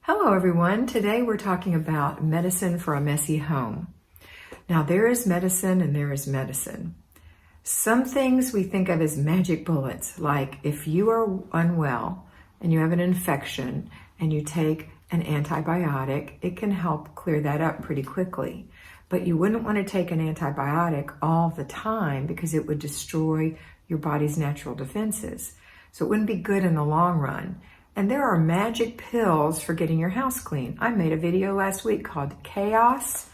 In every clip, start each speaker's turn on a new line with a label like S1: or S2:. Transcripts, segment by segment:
S1: Hello everyone. Today we're talking about medicine for a messy home. Now there is medicine and there is medicine. Some things we think of as magic bullets, like if you are unwell and you have an infection and you take an antibiotic, it can help clear that up pretty quickly. But you wouldn't want to take an antibiotic all the time because it would destroy your body's natural defenses. So it wouldn't be good in the long run. And there are magic pills for getting your house clean. I made a video last week called Chaos,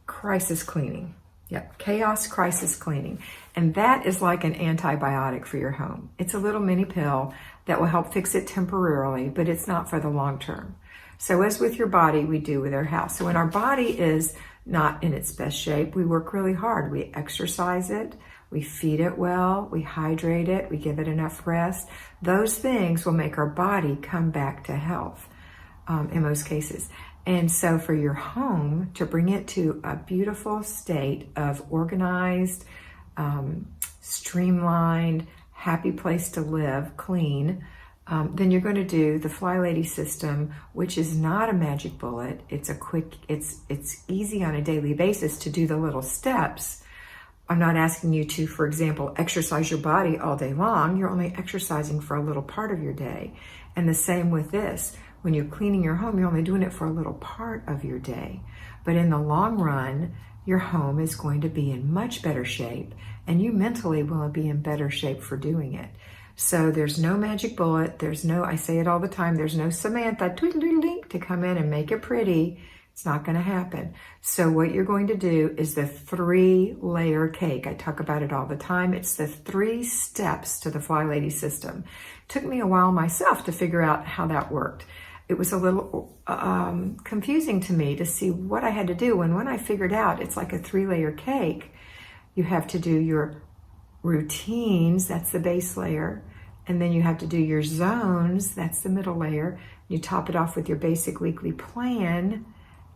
S1: Crisis Cleaning. Yep, Chaos Crisis Cleaning. And that is like an antibiotic for your home. It's a little mini pill that will help fix it temporarily, but it's not for the long term. So as with your body, we do with our house. So when our body is not in its best shape, we work really hard. We exercise it. We feed it well, we hydrate it, we give it enough rest. Those things will make our body come back to health in most cases. And so for your home, to bring it to a beautiful state of organized, streamlined, happy place to live, clean, then you're going to do the FlyLady system, which is not a magic bullet. It's it's easy on a daily basis to do the little steps. I'm not asking you to, for example, exercise your body all day long. You're only exercising for a little part of your day. And the same with this. When you're cleaning your home, you're only doing it for a little part of your day. But in the long run, your home is going to be in much better shape, and you mentally will be in better shape for doing it. So there's no magic bullet. There's no, I say it all the time, there's no Samantha tweedledee to come in and make it pretty. It's not going to happen. So what you're going to do is the 3-layer cake. I talk about it all the time. It's the 3 steps to the FlyLady system. It took me a while myself to figure out how that worked. It was a little confusing to me to see what I had to do. And when I figured out it's like a 3-layer cake, you have to do your routines, that's the base layer. And then you have to do your zones, that's the middle layer. You top it off with your basic weekly plan.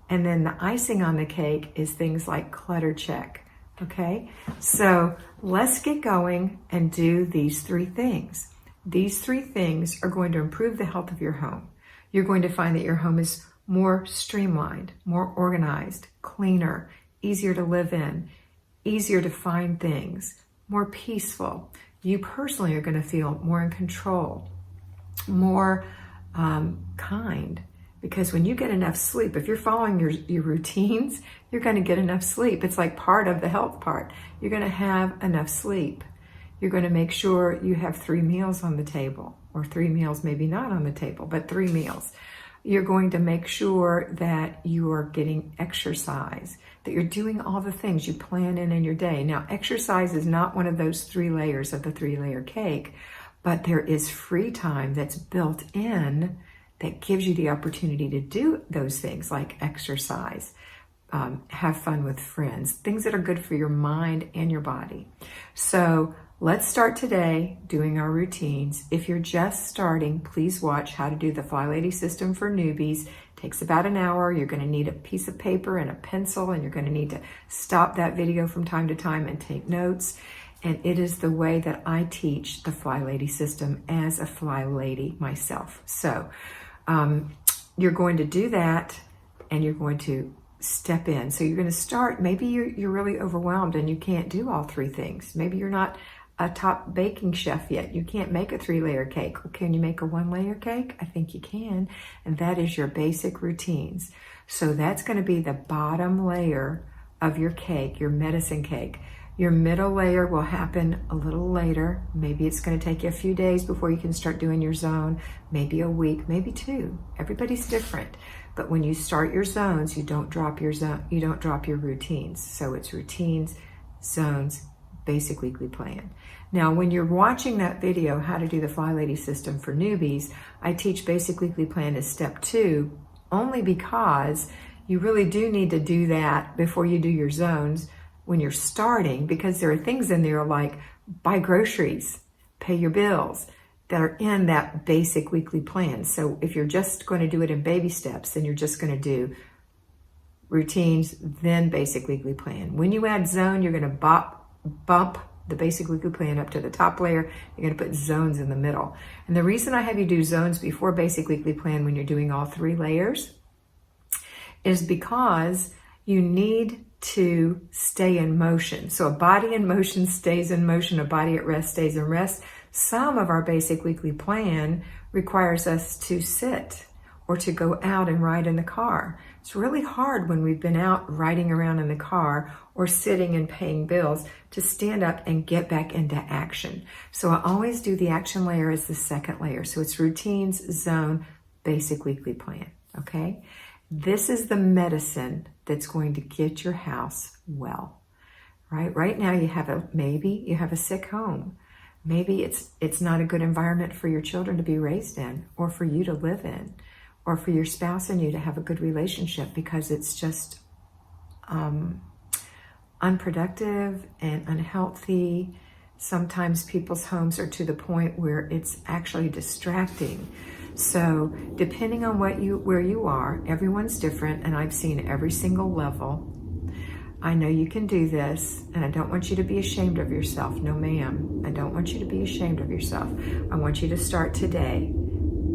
S1: And then the icing on the cake is things like clutter check, okay? So let's get going and do these 3 things. These 3 things are going to improve the health of your home. You're going to find that your home is more streamlined, more organized, cleaner, easier to live in, easier to find things, more peaceful. You personally are going to feel more in control, more kind. Because when you get enough sleep, if you're following your routines, you're going to get enough sleep. It's like part of the health part. You're going to have enough sleep. You're going to make sure you have 3 meals on the table, or 3 meals maybe not on the table, but 3 meals. You're going to make sure that you are getting exercise, that you're doing all the things you plan in your day. Now, exercise is not one of those 3 layers of the 3-layer cake, but there is free time that's built in that gives you the opportunity to do those things like exercise, have fun with friends, things that are good for your mind and your body. So let's start today doing our routines. If you're just starting, please watch how to do the FlyLady system for newbies. It takes about an hour. You're going to need a piece of paper and a pencil, and you're going to need to stop that video from time to time and take notes. And it is the way that I teach the FlyLady system as a FlyLady myself. So you're going to do that, and you're going to step in. So you're going to start, maybe you're really overwhelmed and you can't do all 3 things. Maybe you're not a top baking chef yet. You can't make a 3-layer cake. Well, can you make a 1-layer cake? I think you can. And that is your basic routines. So that's going to be the bottom layer of your cake, your medicine cake. Your middle layer will happen a little later. Maybe it's going to take you a few days before you can start doing your zone, maybe a week, maybe 2. Everybody's different. But when you start your zones, you don't drop your routines. So it's routines, zones, basic weekly plan. Now, when you're watching that video, how to do the FlyLady system for newbies, I teach basic weekly plan as step 2, only because you really do need to do that before you do your zones when you're starting, because there are things in there like buy groceries, pay your bills, that are in that basic weekly plan. So if you're just going to do it in baby steps, then you're just going to do routines, then basic weekly plan. When you add zone, you're going to bump the basic weekly plan up to the top layer. You're going to put zones in the middle. And the reason I have you do zones before basic weekly plan when you're doing all 3 layers is because you need to stay in motion. So a body in motion stays in motion, a body at rest stays in rest. Some of our basic weekly plan requires us to sit or to go out and ride in the car. It's really hard when we've been out riding around in the car or sitting and paying bills to stand up and get back into action. So I always do the action layer as the second layer. So it's routines, zone, basic weekly plan, okay? This is the medicine that's going to get your house well, right? Right now maybe you have a sick home. Maybe it's not a good environment for your children to be raised in or for you to live in or for your spouse and you to have a good relationship because it's just unproductive and unhealthy. Sometimes people's homes are to the point where it's actually distracting. So depending on where you are, everyone's different, and I've seen every single level. I know you can do this, and I don't want you to be ashamed of yourself. No, ma'am, I don't want you to be ashamed of yourself. I want you to start today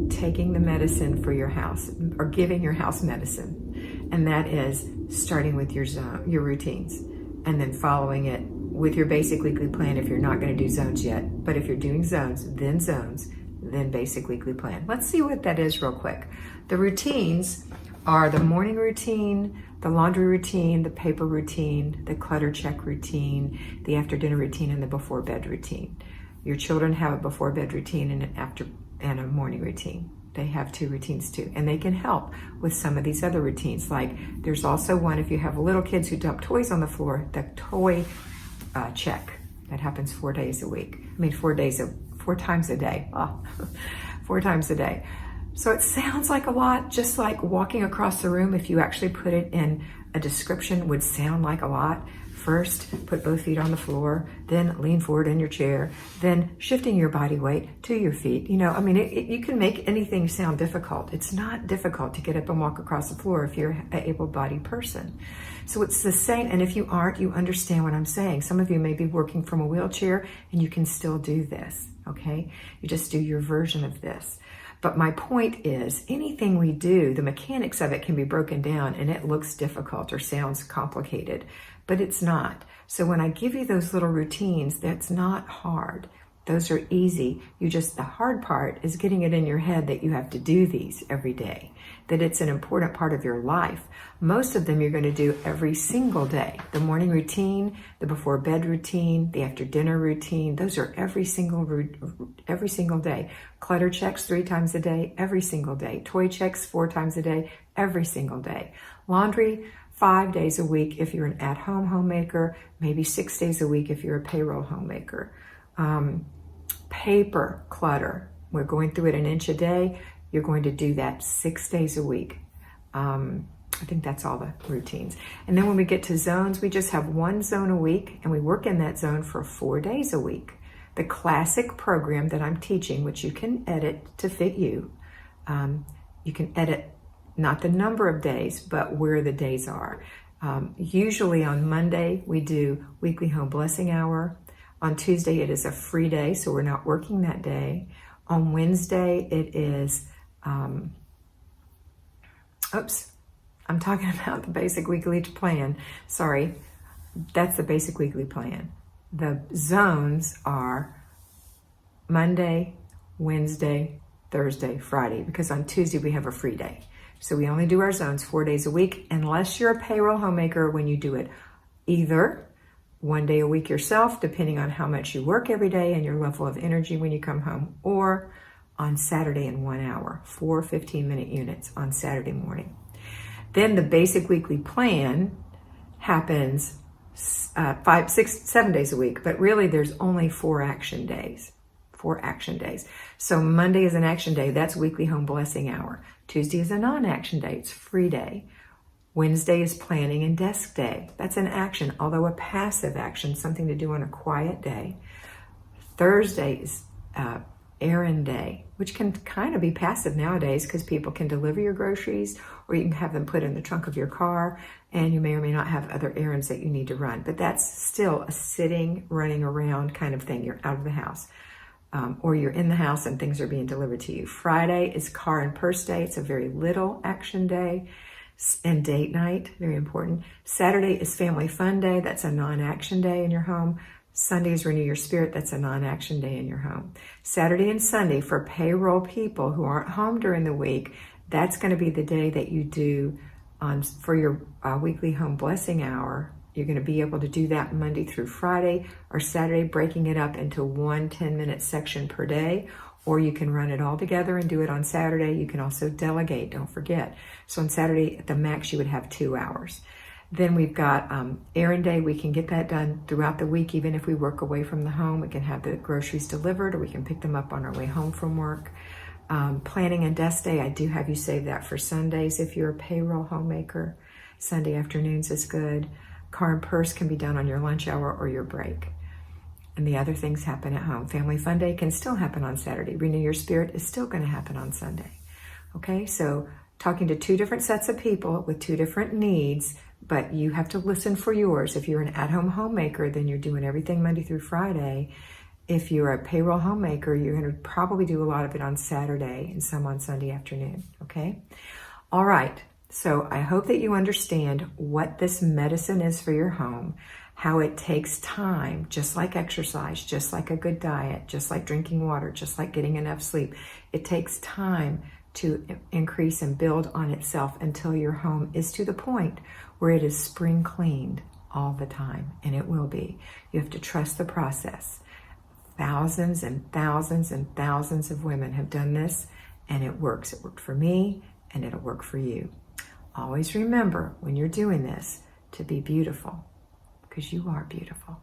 S1: taking the medicine for your house, or giving your house medicine, and that is starting with your routines, and then following it with your basic weekly plan if you're not going to do zones yet. But if you're doing zones, then basic weekly plan. Let's see what that is real quick. The routines are the morning routine, the laundry routine, the paper routine, the clutter check routine, the after dinner routine, and the before bed routine. Your children have a before bed routine and a morning routine. They have 2 routines too, and they can help with some of these other routines. Like there's also one if you have little kids who dump toys on the floor, the toy check. That happens 4 days a week. 4 times a day. 4 times a day. So it sounds like a lot, just like walking across the room. If you actually put it in a description, would sound like a lot. First, put both feet on the floor, then lean forward in your chair, then shifting your body weight to your feet. You can make anything sound difficult. It's not difficult to get up and walk across the floor if you're an able-bodied person. So it's the same, and if you aren't, you understand what I'm saying. Some of you may be working from a wheelchair and you can still do this, okay? You just do your version of this. But my point is, anything we do, the mechanics of it can be broken down and it looks difficult or sounds complicated, but it's not. So when I give you those little routines, that's not hard. Those are easy. The hard part is getting it in your head that you have to do these every day, that it's an important part of your life. Most of them you're going to do every single day. The morning routine, the before bed routine, the after dinner routine, those are every single day. Clutter checks 3 times a day, every single day. Toy checks 4 times a day, every single day. Laundry, 5 days a week if you're an at-home homemaker, maybe 6 days a week if you're a payroll homemaker. Paper clutter, we're going through it an inch a day. You're going to do that 6 days a week. I think that's all the routines. And then when we get to zones, we just have 1 zone a week and we work in that zone for 4 days a week. The classic program that I'm teaching, which you can edit to fit you. You can edit not the number of days, but where the days are. Usually on Monday, we do weekly home blessing hour. On Tuesday, it is a free day, so we're not working that day. On Wednesday, it is, I'm talking about the basic weekly plan. Sorry, that's the basic weekly plan. The zones are Monday, Wednesday, Thursday, Friday, because on Tuesday we have a free day. So we only do our zones 4 days a week, unless you're a payroll homemaker when you do it either 1 day a week yourself, depending on how much you work every day and your level of energy when you come home, or on Saturday in 1 hour, 4 15-minute units on Saturday morning. Then the basic weekly plan happens 5, 6, 7 days a week, but really there's only 4 action days. 4 action days. So Monday is an action day. That's weekly home blessing hour. Tuesday is a non-action day. It's free day. Wednesday is planning and desk day. That's an action, although a passive action, something to do on a quiet day. Thursday is errand day, which can kind of be passive nowadays because people can deliver your groceries or you can have them put in the trunk of your car, and you may or may not have other errands that you need to run. But that's still a sitting, running around kind of thing. You're out of the house. Or you're in the house and things are being delivered to you. Friday is car and purse day. It's a very little action day. And date night, very important. Saturday is family fun day. That's a non-action day in your home. Sunday is renew your spirit. That's a non-action day in your home. Saturday and Sunday for payroll people who aren't home during the week, that's going to be the day that you do for your weekly home blessing hour. You're going to be able to do that Monday through Friday or Saturday, breaking it up into one 10-minute section per day, or you can run it all together and do it on Saturday. You can also delegate, don't forget. So on Saturday, at the max, you would have 2 hours. Then we've got errand day. We can get that done throughout the week, even if we work away from the home. We can have the groceries delivered, or we can pick them up on our way home from work. Planning and desk day, I do have you save that for Sundays if you're a payroll homemaker. Sunday afternoons is good. Car and purse can be done on your lunch hour or your break. And the other things happen at home. Family fun day can still happen on Saturday. Renew your spirit is still going to happen on Sunday. Okay, so talking to two different sets of people with two different needs, but you have to listen for yours. If you're an at-home homemaker, then you're doing everything Monday through Friday. If you're a payroll homemaker, you're going to probably do a lot of it on Saturday and some on Sunday afternoon. Okay, all right. So I hope that you understand what this medicine is for your home, how it takes time, just like exercise, just like a good diet, just like drinking water, just like getting enough sleep. It takes time to increase and build on itself until your home is to the point where it is spring cleaned all the time, and it will be. You have to trust the process. Thousands and thousands and thousands of women have done this, and it works. It worked for me, and it'll work for you. Always remember when you're doing this to be beautiful, because you are beautiful.